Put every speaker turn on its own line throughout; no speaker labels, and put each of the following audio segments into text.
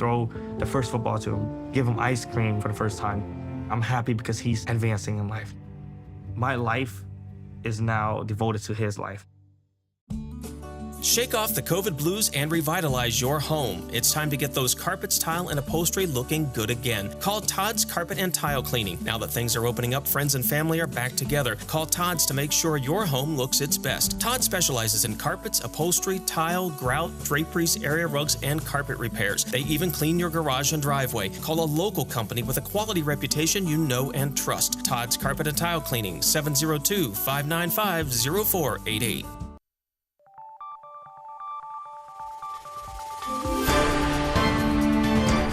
throw the first football to him, give him ice cream for the first time. I'm happy because he's advancing in life. My life is now devoted to his life.
Shake off the COVID blues and revitalize your home. It's time to get those carpets, tile, and upholstery looking good again. Call Todd's Carpet and Tile Cleaning. Now that things are opening up, friends and family are back together. Call Todd's to make sure your home looks its best. Todd specializes in carpets, upholstery, tile, grout, draperies, area rugs, and carpet repairs. They even clean your garage and driveway. Call a local company with a quality reputation you know and trust. Todd's Carpet and Tile Cleaning, 702-595-0488.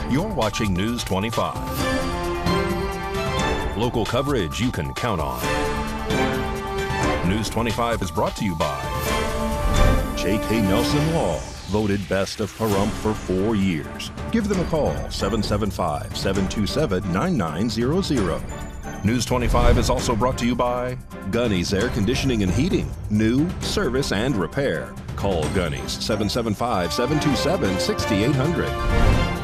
You're watching News 25. Local coverage you can count on. News 25 is brought to you by J.K. Nelson Law, voted best of Pahrump for 4 years. Give them a call, 775-727-9900. News 25 is also brought to you by Gunny's Air Conditioning and Heating. New, service, and repair. Call Gunny's, 775-727-6800.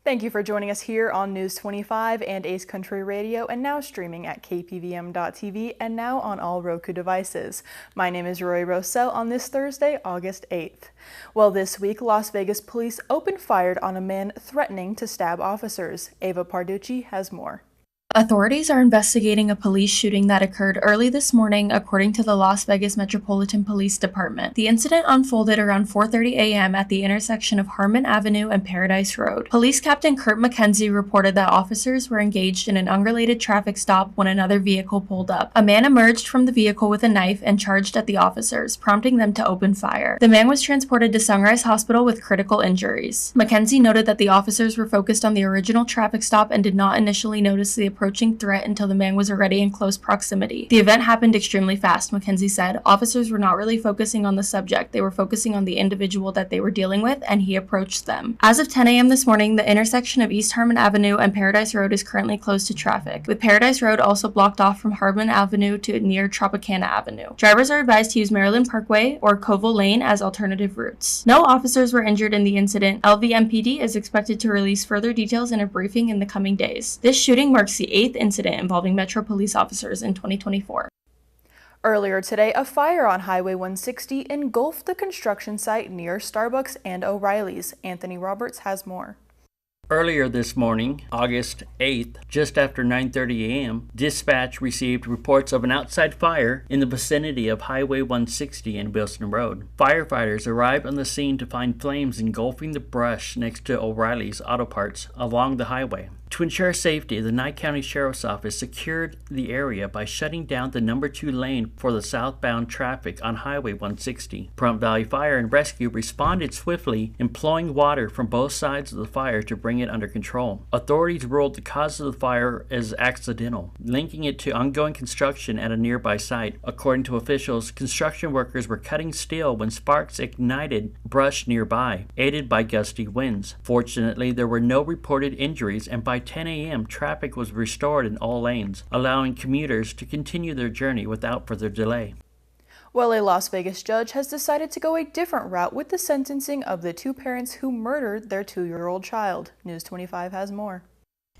Thank you for joining us here on News 25 and Ace Country Radio, and now streaming at KPVM.TV and now on all Roku devices. My name is Roy Rossell on this Thursday, August 8th. Well, this week, Las Vegas police opened fire on a man threatening to stab officers. Ava Parducci has more.
Authorities are investigating a police shooting that occurred early this morning, according to the Las Vegas Metropolitan Police Department. The incident unfolded around 4:30 a.m. at the intersection of Harmon Avenue and Paradise Road. Police Captain Kurt McKenzie reported that officers were engaged in an unrelated traffic stop when another vehicle pulled up. A man emerged from the vehicle with a knife and charged at the officers, prompting them to open fire. The man was transported to Sunrise Hospital with critical injuries. McKenzie noted that the officers were focused on the original traffic stop and did not initially notice the approaching threat until the man was already in close proximity. The event happened extremely fast, McKenzie said. Officers were not really focusing on the subject. They were focusing on the individual that they were dealing with, and he approached them. As of 10 a.m. this morning, the intersection of East Harmon Avenue and Paradise Road is currently closed to traffic, with Paradise Road also blocked off from Harmon Avenue to near Tropicana Avenue. Drivers are advised to use Maryland Parkway or Covell Lane as alternative routes. No officers were injured in the incident. LVMPD is expected to release further details in a briefing in the coming days. This shooting marks the 8th incident involving Metro police officers in 2024.
Earlier today, a fire on Highway 160 engulfed the construction site near Starbucks and O'Reilly's. Anthony Roberts has more.
Earlier this morning, August 8th, just after 9:30 a.m., dispatch received reports of an outside fire in the vicinity of Highway 160 and Wilson Road. Firefighters arrived on the scene to find flames engulfing the brush next to O'Reilly's Auto Parts along the highway. To ensure safety, the Nye County Sheriff's Office secured the area by shutting down the number 2 lane for the southbound traffic on Highway 160. Pahrump Valley Fire and Rescue responded swiftly, employing water from both sides of the fire to bring it under control. Authorities ruled the cause of the fire as accidental, linking it to ongoing construction at a nearby site. According to officials, construction workers were cutting steel when sparks ignited brush nearby, aided by gusty winds. Fortunately, there were no reported injuries, and by 10 a.m., traffic was restored in all lanes, allowing commuters to continue their journey without further delay.
Well, a Las Vegas judge has decided to go a different route with the sentencing of the 2 parents who murdered their 2-year-old child. News 25 has more.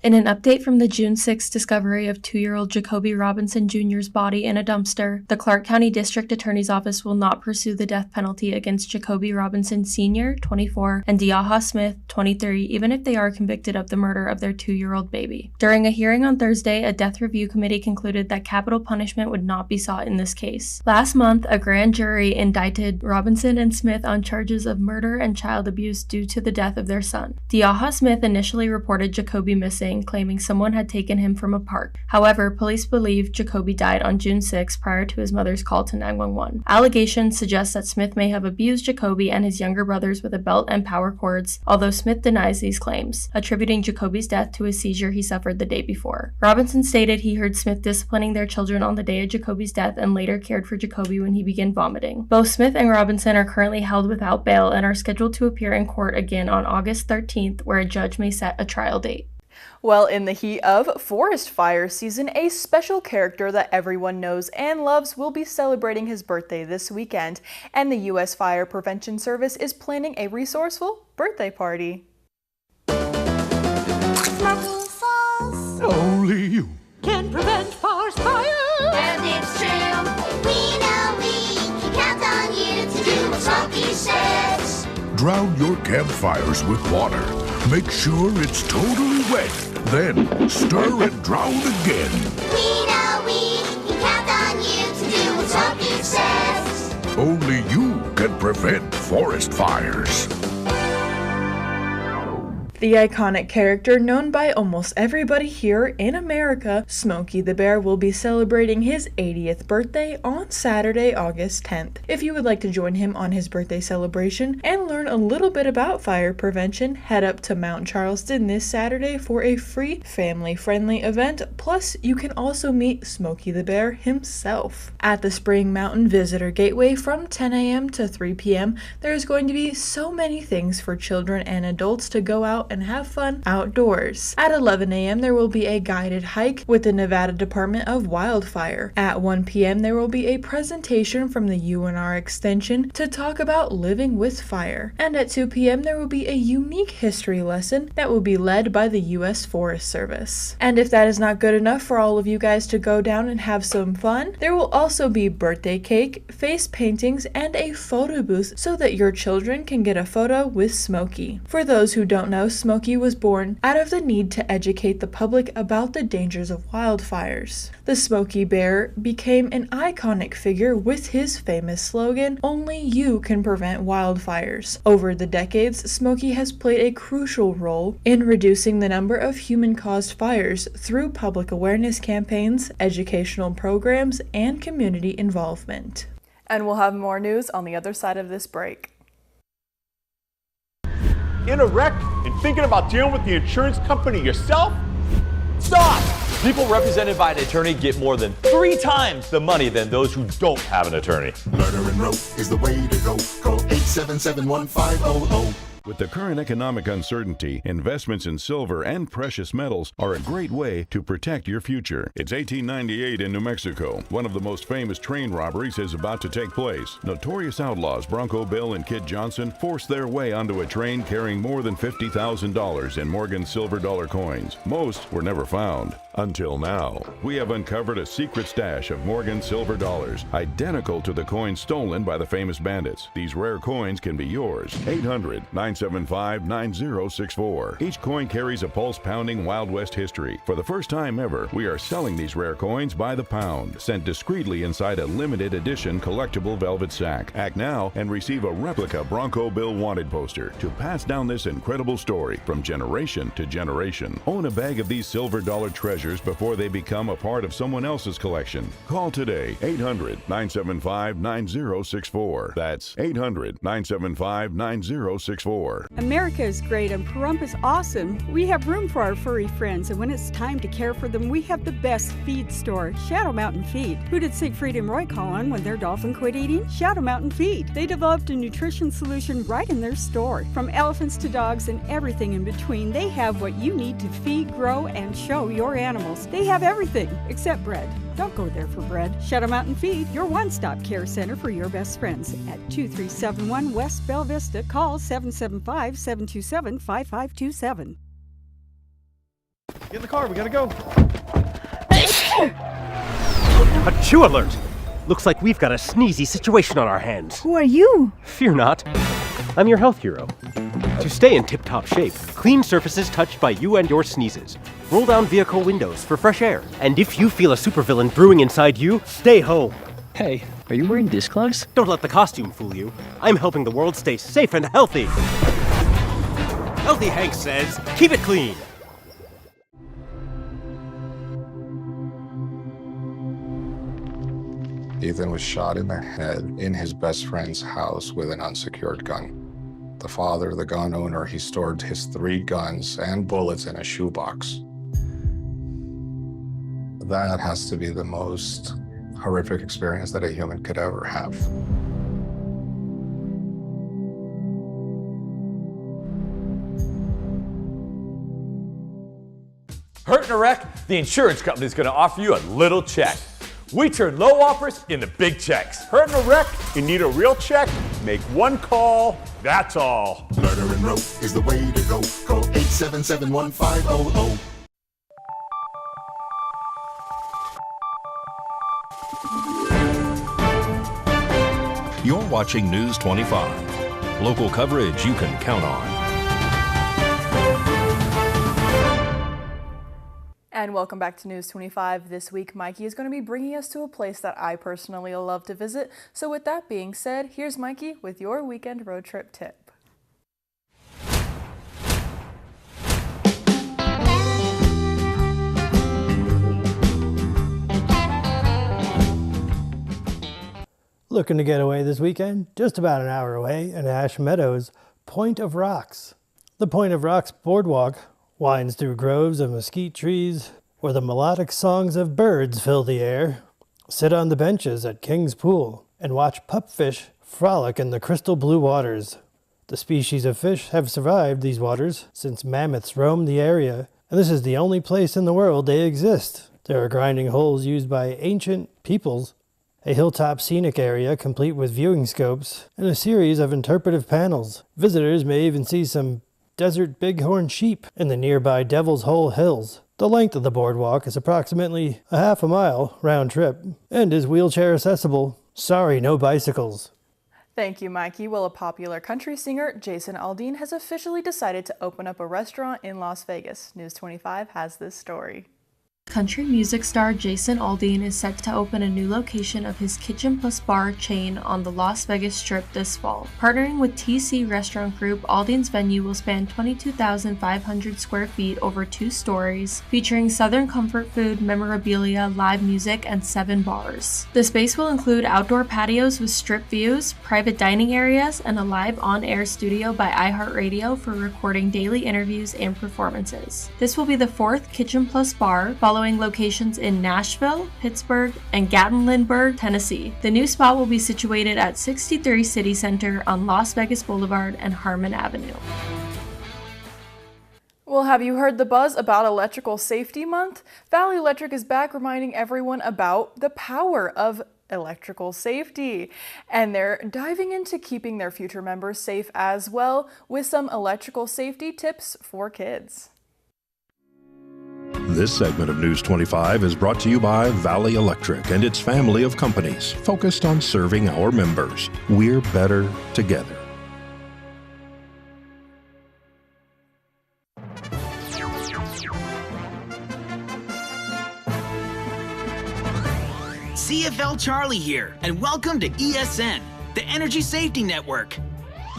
In an update from the June 6 discovery of 2-year-old Jacoby Robinson Jr.'s body in a dumpster, the Clark County District Attorney's Office will not pursue the death penalty against Jacoby Robinson Sr., 24, and Diaha Smith, 23, even if they are convicted of the murder of their 2-year-old baby. During a hearing on Thursday, a death review committee concluded that capital punishment would not be sought in this case. Last month, a grand jury indicted Robinson and Smith on charges of murder and child abuse due to the death of their son. Diaha Smith initially reported Jacoby missing, claiming someone had taken him from a park. However, police believe Jacoby died on June 6 prior to his mother's call to 911. Allegations suggest that Smith may have abused Jacoby and his younger brothers with a belt and power cords, although Smith denies these claims, attributing Jacoby's death to a seizure he suffered the day before. Robinson stated he heard Smith disciplining their children on the day of Jacoby's death and later cared for Jacoby when he began vomiting. Both Smith and Robinson are currently held without bail and are scheduled to appear in court again on August 13th, where a judge may set a trial date.
Well, in the heat of forest fire season, a special character that everyone knows and loves will be celebrating his birthday this weekend, and the U.S. Fire Prevention Service is planning a resourceful birthday party.
Only you
can prevent forest fire.
And it's true. We know we can count on you to do what Smokey says.
drown your campfires with water. Make sure it's totally wet. Then stir and drown again.
We know we can count on you to do what Smokey says.
Only you can prevent forest fires.
The iconic character known by almost everybody here in America, Smokey the Bear, will be celebrating his 80th birthday on Saturday, August 10th. If you would like to join him on his birthday celebration and learn a little bit about fire prevention, head up to Mount Charleston this Saturday for a free, family-friendly event. Plus, you can also meet Smokey the Bear himself. At the Spring Mountain Visitor Gateway from 10 a.m. to 3 p.m., there is going to be so many things for children and adults to go out and have fun outdoors. At 11 a.m. there will be a guided hike with the Nevada Department of Wildfire. At 1 p.m. there will be a presentation from the UNR Extension to talk about living with fire. And at 2 p.m. there will be a unique history lesson that will be led by the U.S. Forest Service. And if that is not good enough for all of you guys to go down and have some fun, there will also be birthday cake, face paintings, and a photo booth so that your children can get a photo with Smokey. For those who don't know, Smokey was born out of the need to educate the public about the dangers of wildfires. The Smokey Bear became an iconic figure with his famous slogan, "Only you can prevent wildfires." Over the decades, Smokey has played a crucial role in reducing the number of human-caused fires through public awareness campaigns, educational programs, and community involvement. And we'll have more news on the other side of this break.
In a wreck and thinking about dealing with the insurance company yourself? Stop! People represented by an attorney get more than 3 times the money than those who don't have an attorney.
Murder and rope is the way to go. Call 877-1500.
With the current economic uncertainty, investments in silver and precious metals are a great way to protect your future. It's 1898 in New Mexico. One of the most famous train robberies is about to take place. Notorious outlaws Bronco Bill and Kid Johnson forced their way onto a train carrying more than $50,000 in Morgan silver dollar coins. Most were never found. Until now, we have uncovered a secret stash of Morgan silver dollars, identical to the coins stolen by the famous bandits. These rare coins can be yours. 800-975-9064. Each coin carries a pulse-pounding Wild West history. For the first time ever, we are selling these rare coins by the pound, sent discreetly inside a limited edition collectible velvet sack. Act now and receive a replica Bronco Bill wanted poster to pass down this incredible story from generation to generation. Own a bag of these silver dollar treasures before they become a part of someone else's collection. Call today, 800-975-9064. That's 800-975-9064.
America is great and Pahrump is awesome. We have room for our furry friends, and when it's time to care for them, we have the best feed store, Shadow Mountain Feed. Who did Siegfried and Roy call on when their dolphin quit eating? Shadow Mountain Feed. They developed a nutrition solution right in their store. From elephants to dogs and everything in between, they have what you need to feed, grow, and show your animals. They have everything except bread. Don't go there for bread. Shadow Mountain Feed, your one-stop care center for your best friends. At 2371 West Bella Vista, call 775-727-5527.
Get in the car, we gotta go.
Achoo alert! Looks like we've got a sneezy situation on our hands.
Who are you?
Fear not. I'm your health hero. To stay in tip-top shape, clean surfaces touched by you and your sneezes. Roll down vehicle windows for fresh air. And if you feel a supervillain brewing inside you, stay home.
Hey, are you wearing disc gloves?
Don't let the costume fool you. I'm helping the world stay safe and healthy. Healthy Hank says, keep it clean.
Ethan was shot in the head in his best friend's house with an unsecured gun. The father, the gun owner, he stored his 3 guns and bullets in a shoebox. That has to be the most horrific experience that a human could ever have.
Hurt in a wreck? The insurance company is going to offer you a little check. We turn low offers into big checks.
Hurt in a wreck? You need a real check? Make one call, that's all.
Murder and rope is the way to go. Call 877-1500.
You're watching News 25. Local coverage you can count on.
And welcome back to News 25. This week, Mikey is going to be bringing us to a place that I personally love to visit. So with that being said, here's Mikey with your weekend road trip tip.
Looking to get away this weekend? Just about an hour away in Ash Meadows, Point of Rocks. The Point of Rocks boardwalk winds through groves of mesquite trees where the melodic songs of birds fill the air. Sit on the benches at King's Pool and watch pupfish frolic in the crystal blue waters. The species of fish have survived these waters since mammoths roamed the area, and this is the only place in the world they exist. There are grinding holes used by ancient peoples, a hilltop scenic area complete with viewing scopes, and a series of interpretive panels. Visitors may even see some desert bighorn sheep in the nearby Devil's Hole Hills. The length of the boardwalk is approximately a half a mile round trip and is wheelchair accessible. Sorry, no bicycles.
Thank you, Mikey. Well, a popular country singer, Jason Aldean, has officially decided to open up a restaurant in Las Vegas. News 25 has this story.
Country music star Jason Aldean is set to open a new location of his Kitchen Plus Bar chain on the Las Vegas Strip this fall. Partnering with TC Restaurant Group, Aldean's venue will span 22,500 square feet over 2 stories, featuring Southern comfort food, memorabilia, live music, and 7 bars. The space will include outdoor patios with strip views, private dining areas, and a live on-air studio by iHeartRadio for recording daily interviews and performances. This will be the 4th Kitchen Plus Bar, following locations in Nashville, Pittsburgh, and Gatlinburg, Tennessee. The new spot will be situated at 63 City Center on Las Vegas Boulevard and Harmon Avenue.
Well, have you heard the buzz about Electrical Safety Month? Valley Electric is back reminding everyone about the power of electrical safety. And they're diving into keeping their future members safe as well with some electrical safety tips for kids.
This segment of News 25 is brought to you by Valley Electric and its family of companies focused on serving our members. We're better together.
CFL Charlie here, and welcome to ESN, the Energy Safety Network.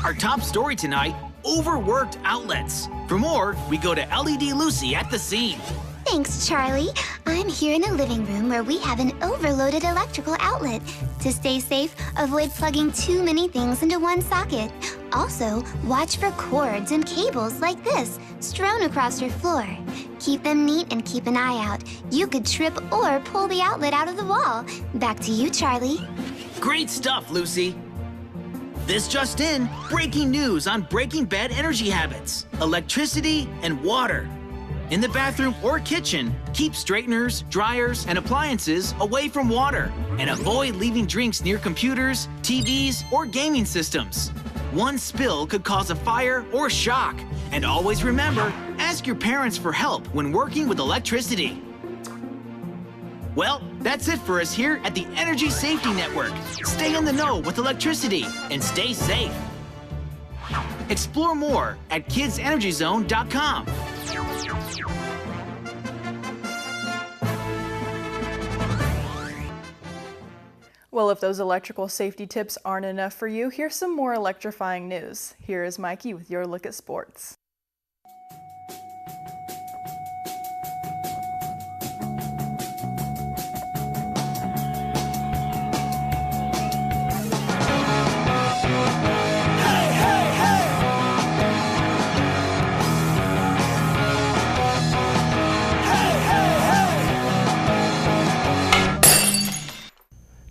Our top story tonight, overworked outlets. For more, we go to LED Lucy at the scene.
Thanks, Charlie. I'm here in a living room where we have an overloaded electrical outlet. To stay safe, avoid plugging too many things into one socket. Also, watch for cords and cables like this strewn across your floor. Keep them neat and keep an eye out. You could trip or pull the outlet out of the wall. Back to you, Charlie.
Great stuff, Lucy. This just in, breaking news on breaking bad energy habits, electricity, and water. In the bathroom or kitchen, keep straighteners, dryers, and appliances away from water, and avoid leaving drinks near computers, TVs, or gaming systems. One spill could cause a fire or shock. And always remember, ask your parents for help when working with electricity. Well, that's it for us here at the Energy Safety Network. Stay in the know with electricity and stay safe. Explore more at kidsenergyzone.com.
Well, if those electrical safety tips aren't enough for you, here's some more electrifying news. Here is Mikey with your look at sports.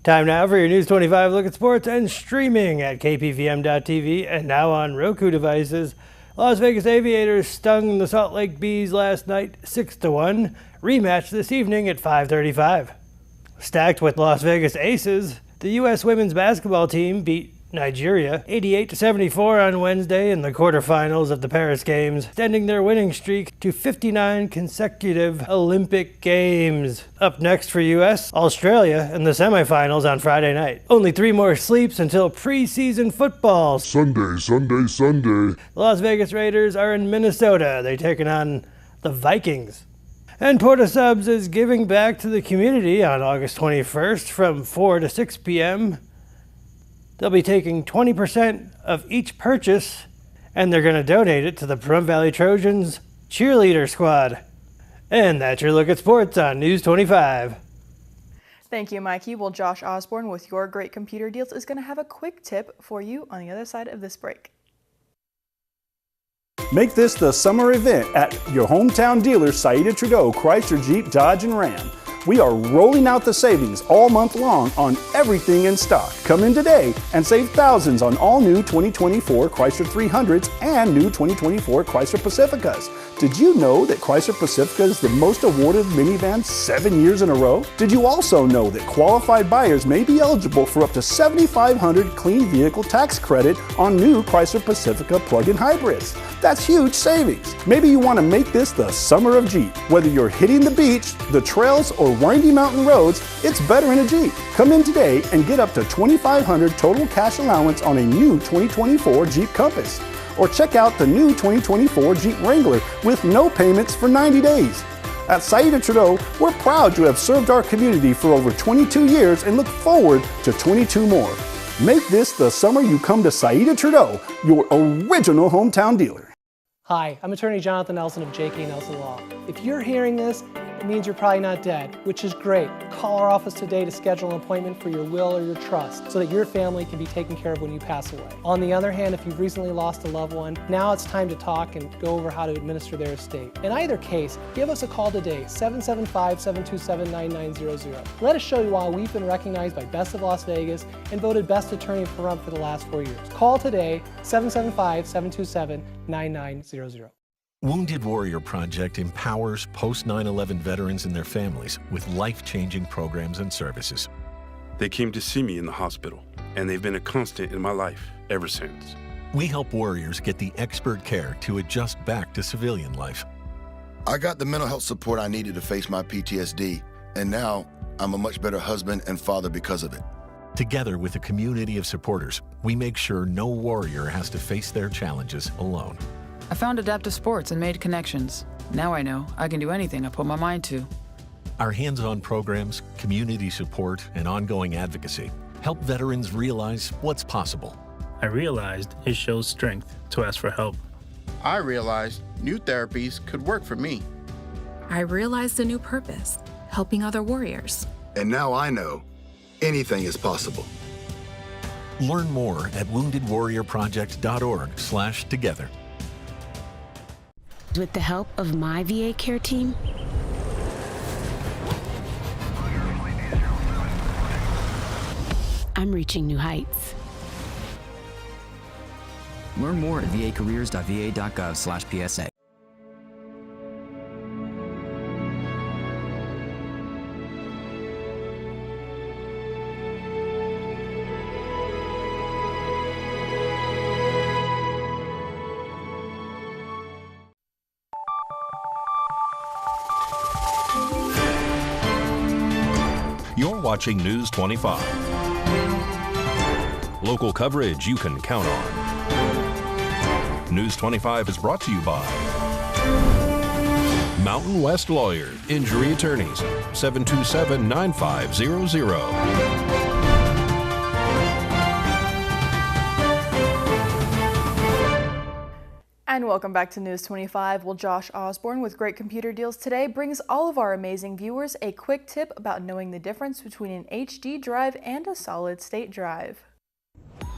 Time now for your News 25 look at sports and streaming at KPVM.TV and now on Roku devices. Las Vegas Aviators stung the Salt Lake Bees last night 6-1. Rematch this evening at 5:35. Stacked with Las Vegas Aces, the U.S. women's basketball team beat Nigeria 88-74 on Wednesday in the quarterfinals of the Paris Games, extending their winning streak to 59 consecutive Olympic Games. Up next for U.S., Australia in the semifinals on Friday night. Only 3 more sleeps until preseason football.
Sunday.
The Las Vegas Raiders are in Minnesota. They're taking on the Vikings. And Porta Subs is giving back to the community on August 21st from 4 to 6 p.m. They'll be taking 20% of each purchase, and they're going to donate it to the Pahrump Valley Trojans cheerleader squad. And that's your look at sports on News 25.
Thank you, Mikey. Well, Josh Osborne with Your Great Computer Deals is going to have a quick tip for you on the other side of this break.
Make this the summer event at your hometown dealer, Saida Trudeau, Chrysler, Jeep, Dodge, and Ram. We are rolling out the savings all month long on everything in stock. Come in today and save thousands on all new 2024 Chrysler 300s and new 2024 Chrysler Pacificas. Did you know that Chrysler Pacifica is the most awarded minivan 7 years in a row? Did you also know that qualified buyers may be eligible for up to $7,500 clean vehicle tax credit on new Chrysler Pacifica plug-in hybrids? That's huge savings. Maybe you want to make this the summer of Jeep. Whether you're hitting the beach, the trails, or windy mountain roads, it's better in a Jeep. Come in today and get up to $2,500 total cash allowance on a new 2024 Jeep Compass. Or check out the new 2024 Jeep Wrangler with no payments for 90 days. At Saida Trudeau, we're proud to have served our community for over 22 years and look forward to 22 more. Make this the summer you come to Saida Trudeau, your original hometown dealer.
Hi, I'm attorney Jonathan Nelson of J.K. Nelson Law. If you're hearing this, it means you're probably not dead, which is great. Call our office today to schedule an appointment for your will or your trust so that your family can be taken care of when you pass away. On the other hand, if you've recently lost a loved one, now it's time to talk and go over how to administer their estate. In either case, give us a call today, 775-727-9900. Let us show you why we've been recognized by Best of Las Vegas and voted Best Attorney of Pahrump for the last 4 years. Call today, 775-727-9900.
Wounded Warrior Project empowers post-9/11 veterans and their families with life-changing programs and services.
They came to see me in the hospital, and they've been a constant in my life ever since.
We help warriors get the expert care to adjust back to civilian life.
I got the mental health support I needed to face my PTSD, and now I'm a much better husband and father because of it.
Together with a community of supporters, we make sure no warrior has to face their challenges alone.
I found adaptive sports and made connections. Now I know I can do anything I put my mind to.
Our hands-on programs, community support, and ongoing advocacy help veterans realize what's possible.
I realized it shows strength to ask for help.
I realized new therapies could work for me.
I realized a new purpose, helping other warriors.
And now I know anything is possible.
Learn more at woundedwarriorproject.org/together.
With the help of my VA care team, I'm reaching new heights.
Learn more at vacareers.va.gov/PSA.
You're watching News 25. Local coverage you can count on. News 25 is brought to you by Mountain West Lawyer, Injury Attorneys, 727-9500.
And welcome back to News 25. Well, Josh Osborne with Great Computer Deals today brings all of our amazing viewers a quick tip about knowing the difference between an HD drive and a solid state drive.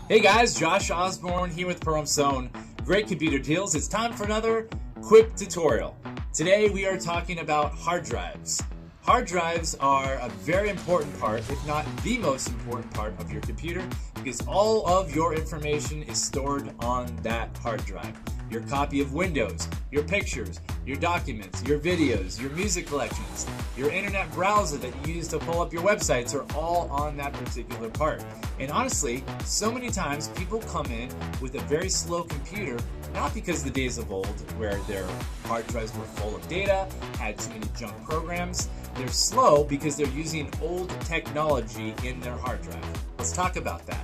Hey guys, Josh Osborne here with Pahrump Zone. Great Computer Deals. It's time for another quick tutorial. Today we are talking about hard drives. Hard drives are a very important part, if not the most important part of your computer, because all of your information is stored on that hard drive. Your copy of Windows, your pictures, your documents, your videos, your music collections, your internet browser that you use to pull up your websites are all on that particular part. And honestly, so many times people come in with a very slow computer, not because the days of old where their hard drives were full of data, had too many junk programs. They're slow because they're using old technology in their hard drive. Let's talk about that.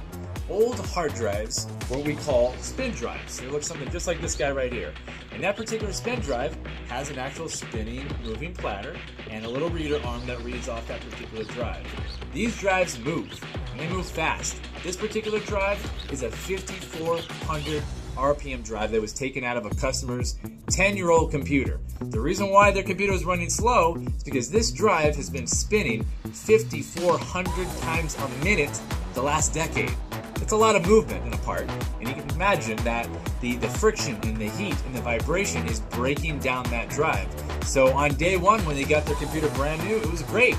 Old hard drives, what we call spin drives. They look something just like this guy right here. And that particular spin drive has an actual spinning, moving platter and a little reader arm that reads off that particular drive. These drives move, and they move fast. This particular drive is a 5,400 RPM drive that was taken out of a customer's 10-year-old computer. The reason why their computer is running slow is because this drive has been spinning 5,400 times a minute the last decade. It's a lot of movement in a part, and you can imagine that the friction and the heat and the vibration is breaking down that drive. So on day one, when they got their computer brand new, it was great.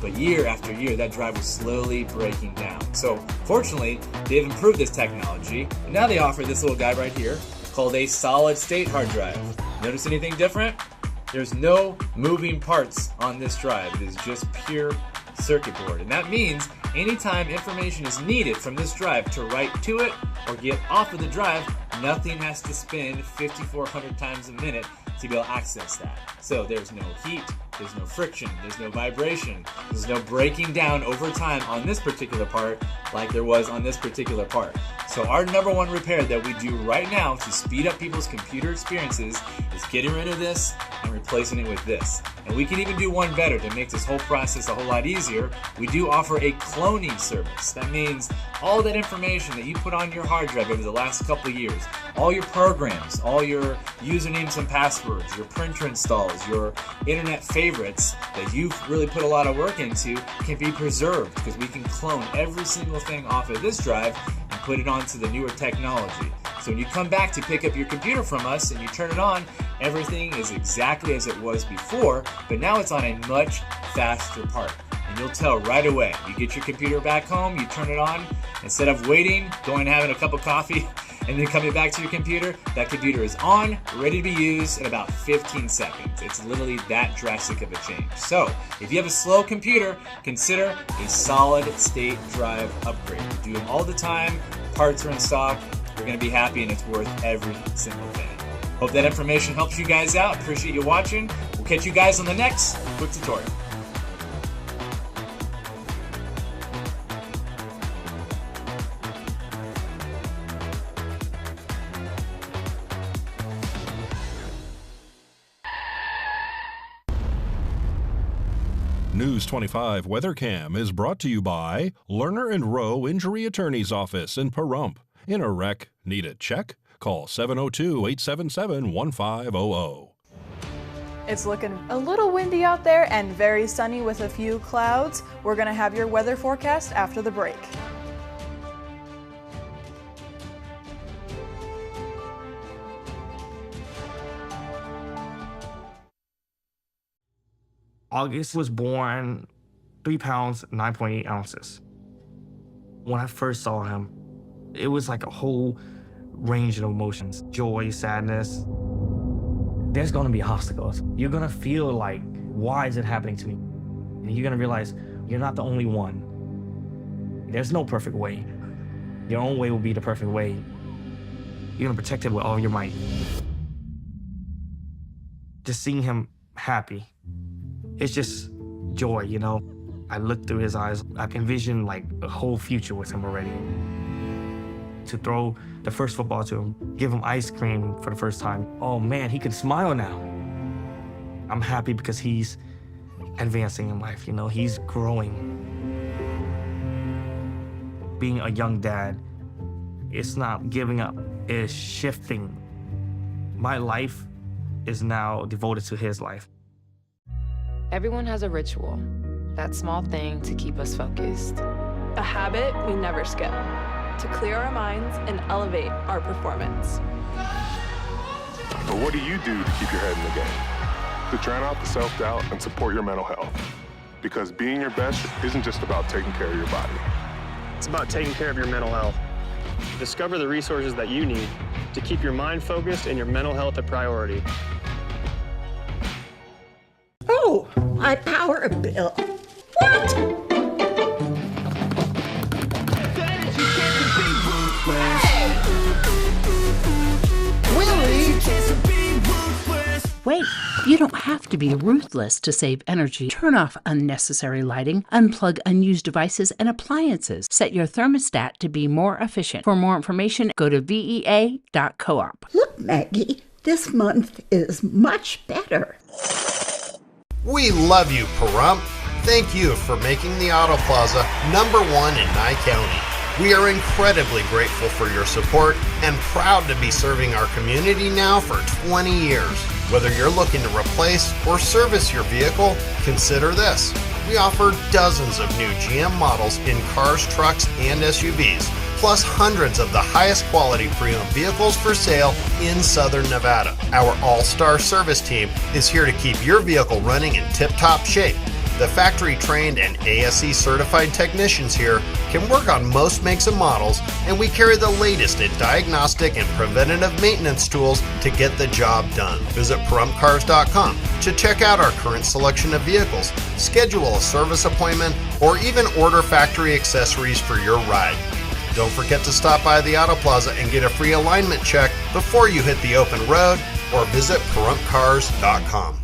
But year after year, that drive was slowly breaking down. So fortunately, they've improved this technology, and now they offer this little guy right here called a solid-state hard drive. Notice anything different? There's no moving parts on this drive. It is just pure circuit board, and that means anytime information is needed from this drive to write to it or get off of the drive, nothing has to spin 5,400 times a minute to be able to access that. So there's no heat, there's no friction, there's no vibration, there's no breaking down over time on this particular part like there was on this particular part. So our number one repair that we do right now to speed up people's computer experiences is getting rid of this and replacing it with this. And we can even do one better to make this whole process a whole lot easier. We do offer a cloning service. That means all that information that you put on your hard drive over the last couple of years, all your programs, all your usernames and passwords, your printer installs, your internet favorites that you've really put a lot of work into can be preserved because we can clone every single thing off of this drive and put it onto the newer technology. So when you come back to pick up your computer from us and you turn it on, everything is exactly as it was before, but now it's on a much faster part. And you'll tell right away. You get your computer back home, you turn it on, instead of waiting, going and having a cup of coffee, and then coming back to your computer, that computer is on, ready to be used in about 15 seconds. It's literally that drastic of a change. So, if you have a slow computer, consider a solid-state drive upgrade. We do them all the time, parts are in stock, you're going to be happy, and it's worth every single penny. Hope that information helps you guys out. Appreciate you watching. We'll catch you guys on the next quick tutorial.
News 25 WeatherCam is brought to you by Lerner and Rowe Injury Attorney's Office in Pahrump. In a wreck, need a check? Call 702-877-1500.
It's looking a little windy out there and very sunny with a few clouds. We're going to have your weather forecast after the break.
August was born 3 pounds, 9.8 ounces. When I first saw him, it was like a whole range of emotions, joy, sadness. There's gonna be obstacles. You're gonna feel like, why is it happening to me? And you're gonna realize you're not the only one. There's no perfect way. Your own way will be the perfect way. You're gonna protect it with all your might. Just seeing him happy, it's just joy, you know? I look through his eyes, I can envision like a whole future with him already. To throw the first football to him, give him ice cream for the first time. Oh man, he can smile now. I'm happy because he's advancing in life, you know, he's growing. Being a young dad, it's not giving up, it's shifting. My life is now devoted to his life.
Everyone has a ritual, that small thing to keep us focused.
A habit we never skip, to clear our minds and elevate our performance.
But what do you do to keep your head in the game? To drown out the self-doubt and support your mental health. Because being your best isn't just about taking care of your body.
It's about taking care of your mental health. Discover the resources that you need to keep your mind focused and your mental health a priority.
Oh, my power bill. What?
Wait, you don't have to be ruthless to save energy. Turn off unnecessary lighting, unplug unused devices and appliances. Set your thermostat to be more efficient. For more information, go to vea.coop.
Look, Maggie, this month is much better.
We love you, Pahrump. Thank you for making the Auto Plaza #1 in Nye County. We are incredibly grateful for your support and proud to be serving our community now for 20 years. Whether you're looking to replace or service your vehicle, consider this. We offer dozens of new GM models in cars, trucks, and SUVs, plus hundreds of the highest quality pre-owned vehicles for sale in Southern Nevada. Our all-star service team is here to keep your vehicle running in tip-top shape. The factory-trained and ASE certified technicians here can work on most makes and models, and we carry the latest in diagnostic and preventative maintenance tools to get the job done. Visit PahrumpCars.com to check out our current selection of vehicles, schedule a service appointment, or even order factory accessories for your ride. Don't forget to stop by the Auto Plaza and get a free alignment check before you hit the open road, or visit PahrumpCars.com.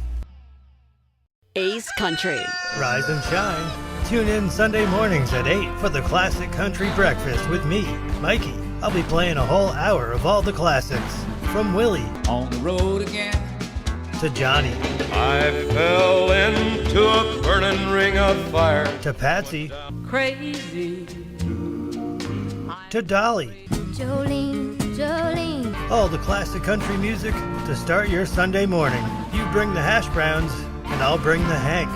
Ace Country.
Rise and shine. Tune in Sunday mornings at 8 for the Classic Country Breakfast with me, Mikey. I'll be playing a whole hour of all the classics. From Willie. On the road again. To Johnny.
I fell into a burning ring of fire.
To Patsy.
Crazy.
To Dolly.
Jolene, Jolene.
All the classic country music to start your Sunday morning. You bring the hash browns, and I'll bring the Hank.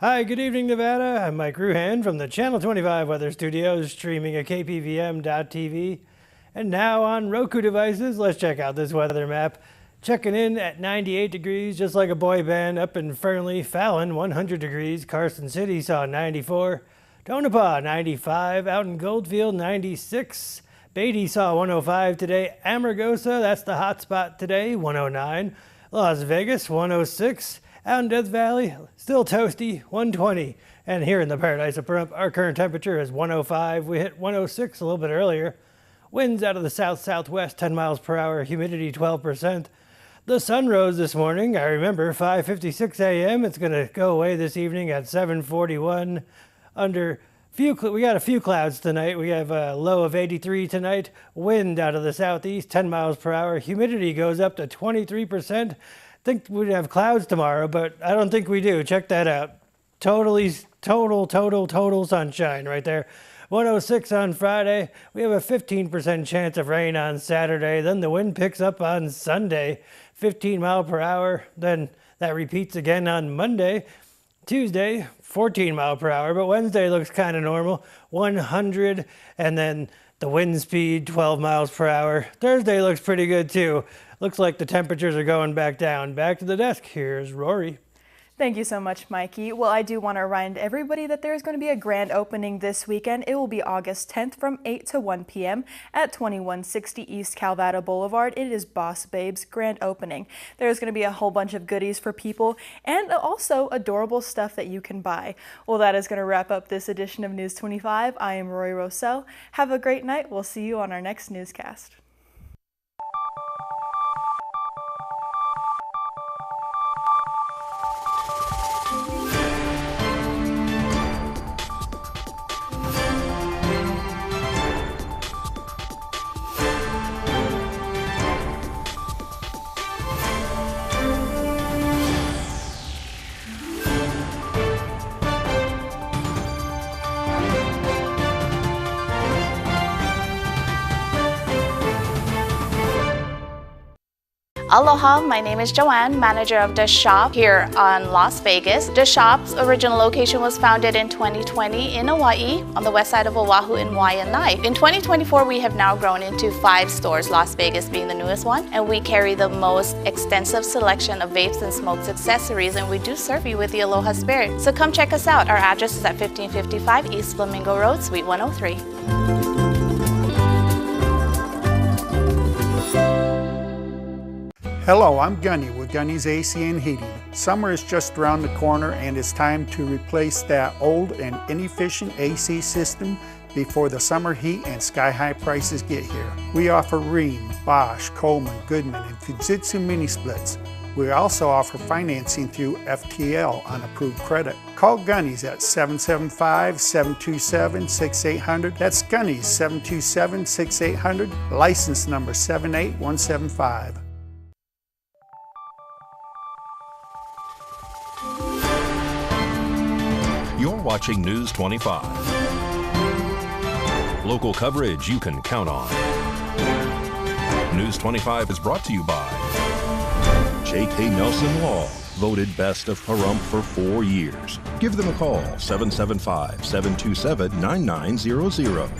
Hi, good evening, Nevada. I'm Mike Ruhan from the Channel 25 Weather Studios, streaming at KPVM.TV. And now on Roku devices, let's check out this weather map. Checking in at 98 degrees, just like a boy band up in Fernley. Fallon, 100 degrees. Carson City saw 94. Tonopah, 95. Out in Goldfield, 96. Beatty saw 105 today. Amargosa, that's the hot spot today, 109. Las Vegas, 106. Out in Death Valley, still toasty, 120. And here in the Paradise of Pahrump, our current temperature is 105. We hit 106 a little bit earlier. Winds out of the south-southwest, 10 miles per hour. Humidity, 12%. The sun rose this morning. I remember 5:56 a.m. It's going to go away this evening at 7:41. We got a few clouds tonight. We have a low of 83 tonight. Wind out of the southeast, 10 miles per hour. Humidity goes up to 23%. Think we'd have clouds tomorrow, but I don't think we do. Check that out. Total sunshine right there. 106 on Friday. We have a 15% chance of rain on Saturday. Then the wind picks up on Sunday, 15 mile per hour. Then that repeats again on Monday. Tuesday, 14 mile per hour. But Wednesday looks kind of normal, 100. And then the wind speed, 12 miles per hour. Thursday looks pretty good too. Looks like the temperatures are going back down. Back to the desk. Here's Rory.
Thank you so much, Mikey. Well, I do want to remind everybody that there's going to be a grand opening this weekend. It will be August 10th from 8 to 1 p.m. at 2160 East Calvada Boulevard. It is Boss Babe's grand opening. There's going to be a whole bunch of goodies for people and also adorable stuff that you can buy. Well, that is going to wrap up this edition of News 25. I am Roy Rossell. Have a great night. We'll see you on our next newscast.
Aloha, my name is Joanne, manager of The Shop here on Las Vegas. The Shop's original location was founded in 2020 in Hawaii, on the west side of Oahu in Waianae. In 2024, we have now grown into 5 stores, Las Vegas being the newest one, and we carry the most extensive selection of vapes and smokes accessories, and we do serve you with the Aloha spirit. So come check us out. Our address is at 1555 East Flamingo Road, Suite 103.
Hello, I'm Gunny with Gunny's AC and Heating. Summer is just around the corner and it's time to replace that old and inefficient AC system before the summer heat and sky-high prices get here. We offer Rheem, Bosch, Coleman, Goodman, and Fujitsu mini splits. We also offer financing through FTL on approved credit. Call Gunny's at 775-727-6800. That's Gunny's 727-6800, license number 78175.
You're watching News 25. Local coverage you can count on. News 25 is brought to you by J.K. Nelson Law, voted best of Pahrump for 4 years. Give them a call, 775-727-9900.